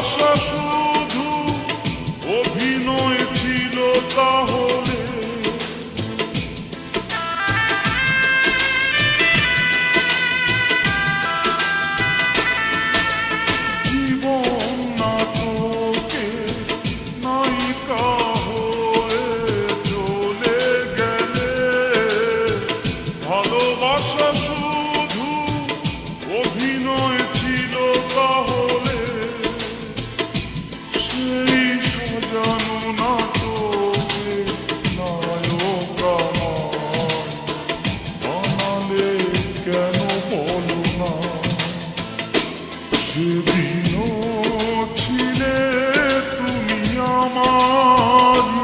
ভালোবাসা শুধু অভিনয় ছিল তাহলে জীবন নাটকে নায়িকা হয়ে চলে গেলে ভালোবাসা শুধু অভিনয় ছিল তাহলে সেই সাজানো নাটকে নায়িকা বানালে কেন বলো না সেদিনও ছিলে তুমি আমারি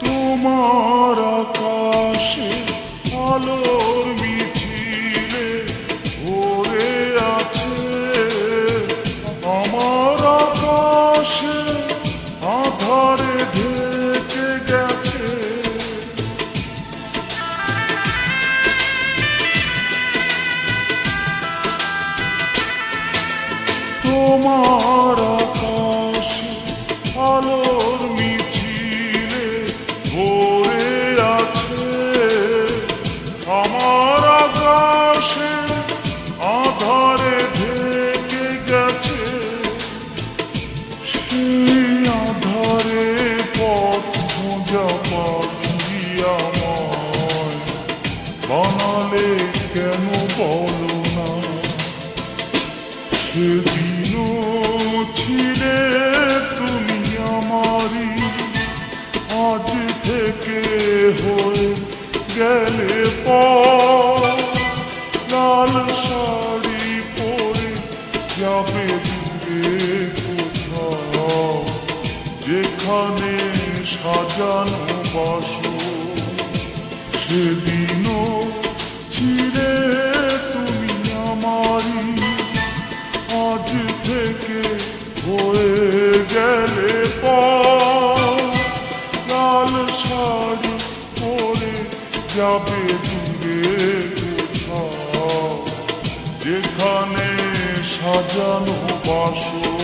তোমার আকাশে আলোর মিছিলে ভরে আছে আমার আকাশে আধারে ঢেকে গেছে তোমার আকাশে আলোর মিছিলে ভরে আছে আমার আকাশে আধারে ঢেকে গেছে সেই আধারে পথ খোঁজা পাখি আমায় বানালে কেন বলো না সেদিনও ছিলে তুমি আমারি আজ থেকে হয়ে গেলে লাল শাড়ি পরে যাবে দূরে কোথাও যেখানে সাজানো বাসর সেদিনও ছিলে তুমি আমারি আজ থেকে হয়ে গেলে লাল শাড়ি পরে যাবে দূরে কোথাও যেখানে সাজানো বাসর